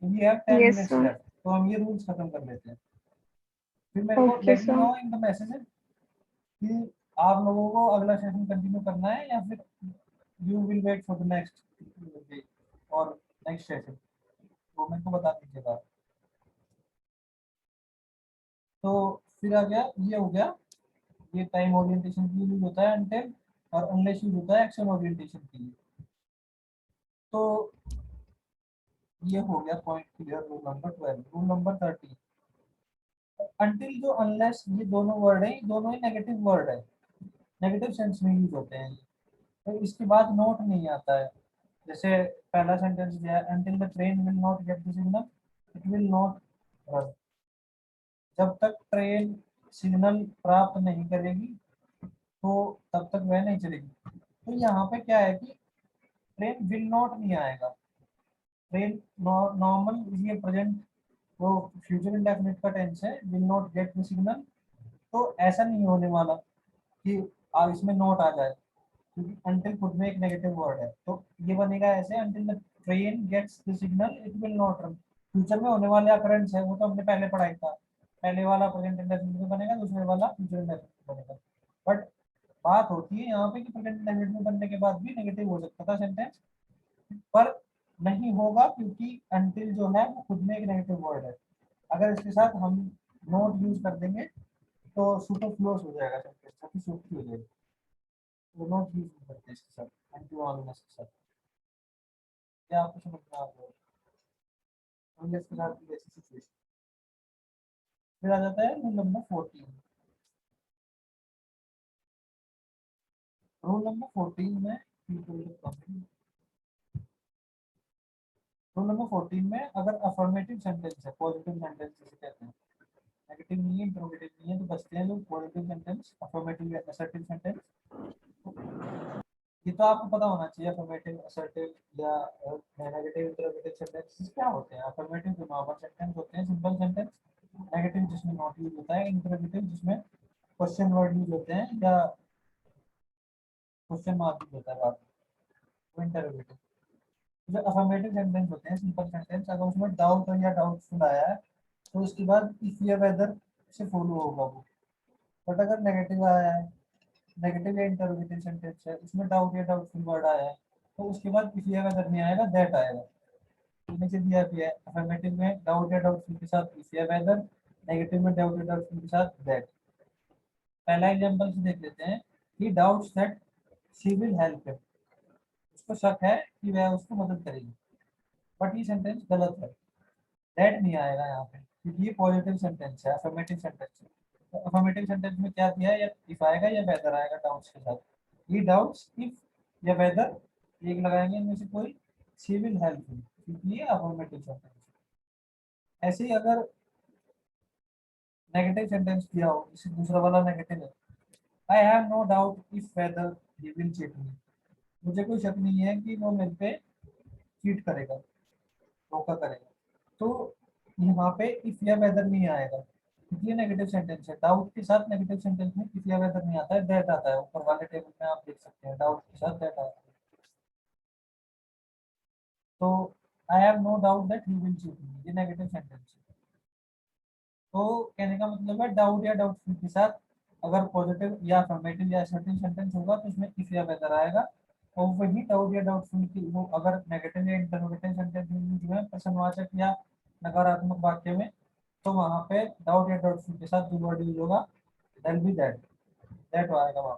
We have 10 Yes, minutes sir. Left, तो हम ये रूल्स खत्म कर लेते हैं। फिर मेरे को Okay, let me sir. No in the message कि आप लोगों को अगला सेशन कंटिन्यू करना है या फिर you will wait for the next day और नेक्स्ट सेशन, तो मेरे को बता दीजिएगा। तो फिर आ गया, ये हो गया, ये टाइम ओरिएंटेशन के लिए यूज होता है अनटिल, और अनलेस यूज होता है एक्शन ओरिएंटेशन के लिए। तो ये हो गया point clear, rule number 12। Rule number 13, until जो अनलेस, ये दोनों वर्ड है, ये दोनों ही नेगेटिव वर्ड है, नेगेटिव सेंस में यूज होते हैं। तो इसके बाद नोट नहीं आता है, जैसे पहला सेंटेंस दिया है, until the train will not get the signal it will not run, जब तक ट्रेन सिग्नल प्राप्त नहीं करेगी तो तब तक वह नहीं चलेगी। तो यहाँ पे क्या है कि ट्रेन विल नॉट नहीं आएगा, ट्रेन नॉर्मल ये प्रेजेंट वो फ्यूचर इंडेफिनिट का टेंस है, will not get the signal. तो ऐसा नहीं होने वाला कि इसमें नॉट आ जाए, क्योंकि अंटिल खुद में एक नेगेटिव वर्ड है। तो ये बनेगा ऐसे, until the train gets the signal it will not run. Future में होने वाले अकरेंस है वो तो हमने पहले पढ़ाई था, पहले वाला प्रेजेंट इंडेफिनिट में बनेगा, दूसरे वाला फ्यूचर इंडेफिनिट में बनेगा। बट बात होती है यहाँ पे कि प्रेजेंट इंडेफिनिट में बनने के बाद भी नेगेटिव हो सकता था सेंटेंस, पर नहीं होगा क्योंकि अंटिल जो है वो खुद में एक नेगेटिव वर्ड है। अगर इसके साथ हम नोट यूज कर देंगे तो सुपरफ्लुअस हो जाएगा सेंटेंस, काफी सूखी हो जाएगी। वो नोट यूज नहीं करते इसके साथ, एंटी वालोनेस के साथ। क्या आपको समझ में आ रहा है? हम इसके साथ भी ऐसी सिचुएशन। फिर आ जाता है रूल नंबर 14। रूल नंबर 14 में रूल नंबर 14 में अगर अफर्मेटिव सेंटेंस है, पॉजिटिव सेंटेंस जिसे कहते हैं, नेगेटिव नहीं है, इंटरोगेटिव नहीं है, तो बचते हैं जो पॉजिटिव सेंटेंस, अफर्मेटिव या असर्टिव सेंटेंस। ये तो आपको पता होना चाहिए, अफर्मेटिव, असर्टिव या नेगेटिव, इंटरोगेटिव सेंटेंस क्या होते हैं। अफर्मेटिव जो नॉर्मल सेंटेंस होते हैं, सिंपल सेंटेंस। नेगेटिव जिसमें नॉट यूज होता है, इंटरोगेटिव जिसमें क्वेश्चन वर्ड यूज होते हैं या क्वेश्चन मार्क यूज होता है बाद में, वो इंटरोगेटिव। जो अफर्मेटिव सेंटेंस होते हैं, सिंपल सेंटेंस, अगर उसमें डाउट या डाउटफुल आया है तो उसके बाद इफ या वेदर से फॉलो होगा वो। बट अगर नेगेटिव आया है, नेगेटिव या इंटरोगेटिव सेंटेंस है, उसमें डाउट या डाउटफुल वर्ड आया है, तो उसके बाद इफ या वेदर नहीं आएगा, दैट आएगा। नीचे दिया भी है, अफर्मेटिव में डाउट या डाउटफुल के साथ इफ या वेदर, नेगेटिव में डाउट या डाउटफुल के साथ दैट। पहला एग्जांपल से देख लेते हैं कि doubts that she will help him, उसको शक है कि वह उसको मदद करेगी, बट ये सेंटेंस गलत है, दैट नहीं आएगा यहाँ पे क्योंकि ये पॉजिटिव सेंटेंस है, अफर्मेटिव सेंटेंस है। तो अफर्मेटिव सेंटेंस में क्या दिया है, या इफ आएगा या वेदर आएगा डाउट्स के साथ। ये डाउट्स इफ या वेदर एक लगाएंगे इनमें से कोई, शी विल हेल्प हिम, क्योंकि ये अफर्मेटिव सेंटेंस है। ऐसे ही अगर नेगेटिव सेंटेंस दिया हो, जैसे दूसरा वाला नेगेटिव है, I have no doubt if whether he will cheat me, मुझे कोई शक नहीं है कि वो मेरे पे चीट करेगा, धोखा करेगा। तो यहाँ पे इफ या वेदर नहीं आएगा क्योंकि ये नेगेटिव सेंटेंस है। डाउट के साथ नेगेटिव सेंटेंस में इफ या वेदर नहीं आता है, दैट आता है। ऊपर वाले टेबल में आप देख सकते हैं, डाउट के साथ दैट आता है। तो I have no doubt that he will cheat me, ये नेगेटिव सेंटेंस है। तो कहने का मतलब है डाउट या डाउटफुल के साथ अगर पॉजिटिव या अफर्मेटिव या असर्टिव सेंटेंस होगा तो उसमें इफ या वेदर आएगा। और वही डाउट या डाउटफुल की वो अगर नेगेटिव या इंटरोगेटिव सेंटेंस में जो है प्रश्नवाचक या नकारात्मक वाक्य में, तो वहां पे डाउट या डाउटफुल के साथ जो वर्ड यूज होगा दैट बी दैट, दैट आएगा वहां।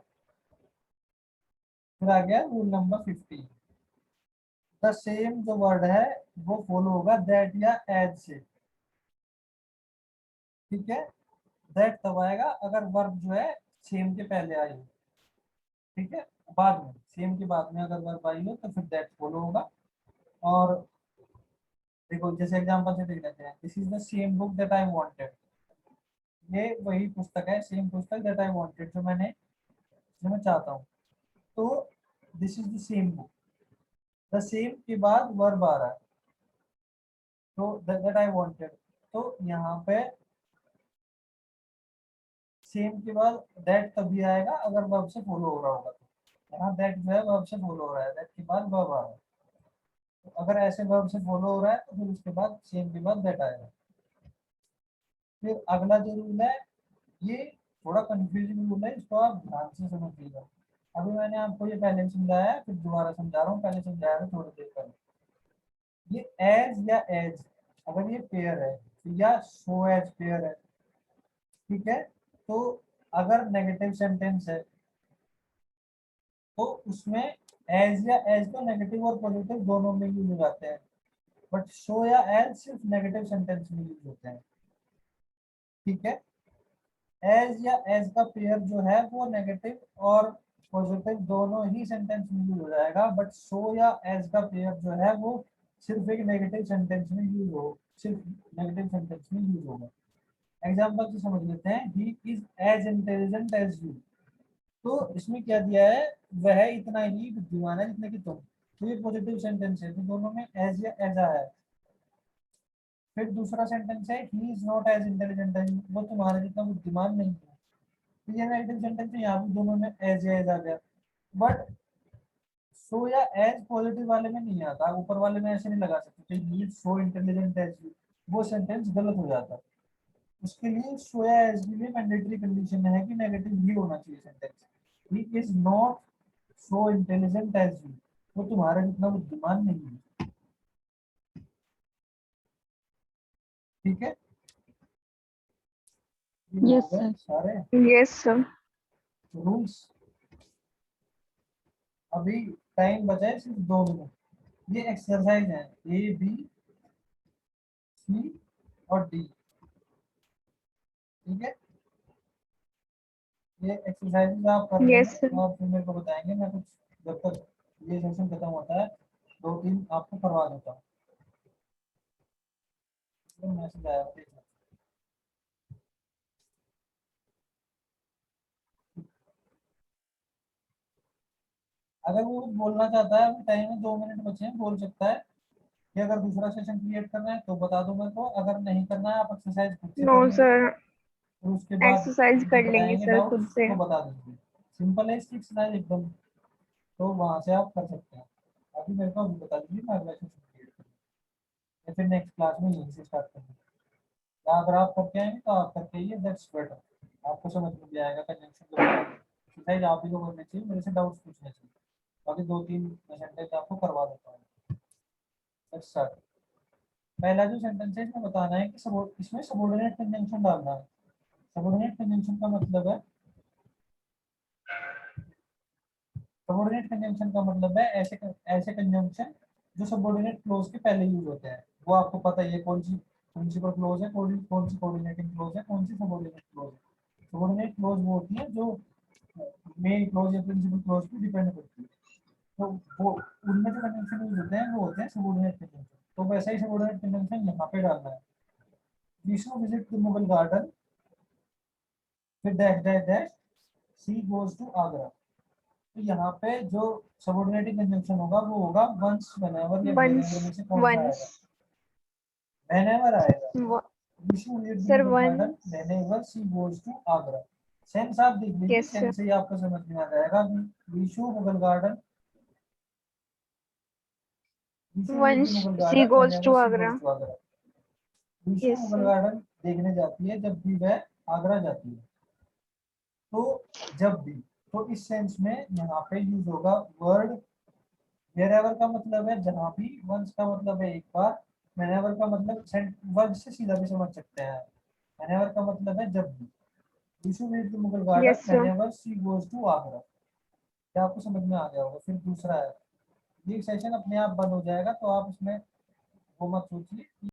फिर आ गया रूल नंबर 15। द सेम जो वर्ड है वो फॉलो होगा दैट या एज से, ठीक है। दैट तब आएगा अगर वर्ब जो है सेम के पहले आई हो, ठीक है। बाद में, सेम के बाद में अगर वर्ब आई हो तो फिर दैट फॉलो होगा। और देखो जैसे एग्जांपल से देख लेते हैं, this is the same book that I wanted, ये वही पुस्तक है, सेम पुस्तक दैट आई वांटेड, जो मैं चाहता हूँ। तो this is the same book, the same के बाद वर्ब आ रहा है, तो दैट आई वांटेड। तो यहाँ पे सेम के बाद दैट तभी आएगा अगर वर्ब से फॉलो हो रहा होगा। तो यहाँ दैट जो है वर्ब से फॉलो हो रहा है, दैट के बाद वर्ब आ रहा है। तो अगर ऐसे वर्ब से फॉलो हो रहा है तो फिर उसके बाद सेम के बाद दैट आएगा। फिर अगला जो रूल है, ये थोड़ा कंफ्यूजिंग रूल है, इसको आप ध्यान से समझिएगा। अभी मैंने आपको ये पहले समझाया है, फिर दोबारा समझा रहा हूँ, पहले समझाया था थोड़ी देर पहले। ये एज या एज अगर ये पेयर है या सो एज पेयर है, ठीक है। तो अगर नेगेटिव सेंटेंस है तो उसमें एज या एज तो नेगेटिव और पॉजिटिव दोनों में यूज हो जाते हैं, बट सो या एज सिर्फ नेगेटिव सेंटेंस में यूज होते हैं, ठीक है। एज या एज का पेयर जो है वो नेगेटिव और पॉजिटिव दोनों ही सेंटेंस में यूज हो जाएगा, बट सो या एज का पेयर जो है वो सिर्फ एक नेगेटिव सेंटेंस में यूज हो, सिर्फ नेगेटिव सेंटेंस में यूज होगा। एग्जाम्पल से समझ लेते हैं, he is as intelligent as you. तो इसमें क्या दिया है, वह इतना ही बुद्धिमान है जितने कि तुम। तो ये पॉजिटिव सेंटेंस है, तो दोनों में एज या एज आया है। फिर दूसरा सेंटेंस है, he is not as intelligent as you, वो तुम्हारे जितना बुद्धिमान नहीं है। तो ये नेगेटिव सेंटेंस है, यहाँ भी दोनों में एज या एज आ गया। बट सो या एज पॉजिटिव वाले में नहीं आता, ऊपर वाले में ऐसे नहीं लगा सकते, he is so intelligent as you, वो सेंटेंस गलत हो जाता है। उसके लिए सो या एज के लिए मैंडेटरी कंडीशन है कि नेगेटिव ही होना चाहिए sentence. He is not so intelligent as you, वो तुम्हारे जितना बुद्धिमान नहीं है। ठीक है, ये Yes, हो गए sir. सारे Yes, sir. रूल्स। अभी टाइम बचा है सिर्फ 2 मिनट। ये एक्सरसाइज है ए बी सी और डी। ठीक है, ये एक्सरसाइज आप कर लेंगे Yes, sir. और फिर मेरे को बताएंगे। मैं कुछ जब तक ये सेशन खत्म होता है 2-3 आपको करवा देता हूँ। मैसेज आया, देख लो। अगर वो कुछ बोलना चाहता है, अभी टाइम में 2 मिनट बचे हैं, बोल सकता है कि अगर दूसरा सेशन क्रिएट करना है तो बता दो मेरे को, अगर नहीं करना है आप एक्सरसाइज खुद से No, कर लेंगे। sir. फिर उसके बाद एक्सरसाइज कर जब लेंगे आएंगे सर खुद डाउट्स से। तो बता देंगे। सिंपल है इसकी एक्सरसाइज एकदम, तो वहाँ से आप कर सकते हैं। अभी मेरे को अभी बता दीजिए, मैं अगला सेशन क्रिएट करूँगा या फिर नेक्स्ट क्लास में यहीं से स्टार्ट करूँगा। या अगर आप करके आएंगे तो आप करके आइए, दैट्स बेटर। आपको समझ में भी आएगा कंजंक्शन के बारे में। एक्सरसाइज आप ही को करनी चाहिए, मेरे से डाउट्स पूछने चाहिए। बाकी 2-3 सेंटेंस आपको करवा देता हूँ। Let's start. पहला जो सेंटेंस है इसमें बताना है कि इसमें सबऑर्डिनेट कंजंक्शन डालना है। सबऑर्डिनेट कंजंक्शन का मतलब है, सबऑर्डिनेट कंजंक्शन का मतलब है ऐसे कंजंक्शन जो सबऑर्डिनेट क्लॉज के पहले यूज होते हैं। वो आपको पता ही है कौन सी प्रिंसिपल क्लॉज है, कौन सी कोऑर्डिनेटिंग क्लॉज है, कौन सी सबऑर्डिनेट क्लॉज है। सबऑर्डिनेट क्लॉज वो होती है जो मेन क्लॉज या प्रिंसिपल क्लॉज पे डिपेंड करती है। तो वो उनमें जो कंजंक्शन यूज होते हैं वो होते हैं सबऑर्डिनेट कंजंक्शन। तो वैसा ही सबऑर्डिनेट कंजंक्शन यहाँ पे डालना है। Vishnu visit the Mughal garden, फिर dash dash dash, she goes to Agra. तो यहाँ पे जो सबऑर्डिनेटिंग कंजंक्शन होगा वो होगा वंस, व्हेनेवर या वेरेवर में Once, से कौन सा आएगा? once. व्हेनेवर आएगा। Wa- Vishnu visit the Sir, Mughal garden, once. Whenever she goes to Agra. Sense आप देख लीजिए, Yes, sir. सेंस से ही आपको समझ में आ जाएगा कि Vishnu Mughal garden, Vishnu visit the Once Mughal she garden, goes whenever to she goes Agra. To Agra. Vishnu Yes, Mughal sir. Garden देखने जाती है जब भी वह आगरा जाती है। तो जब भी, तो इस सेंस में यहाँ पे यूज होगा वर्ड वेरेवर का मतलब है जहाँ भी, वंस का मतलब है एक बार, व्हेनेवर का मतलब वर्ड से सीधा भी समझ सकते हैं। व्हेनेवर का मतलब है जब भी। Vishu visit the Mughal garden Yes, sir. Whenever she goes to Agra. क्या आपको समझ में आ गया होगा? फिर दूसरा है, ये सेशन अपने आप बंद हो जाएगा तो आप इसमें वो मत सोचिए।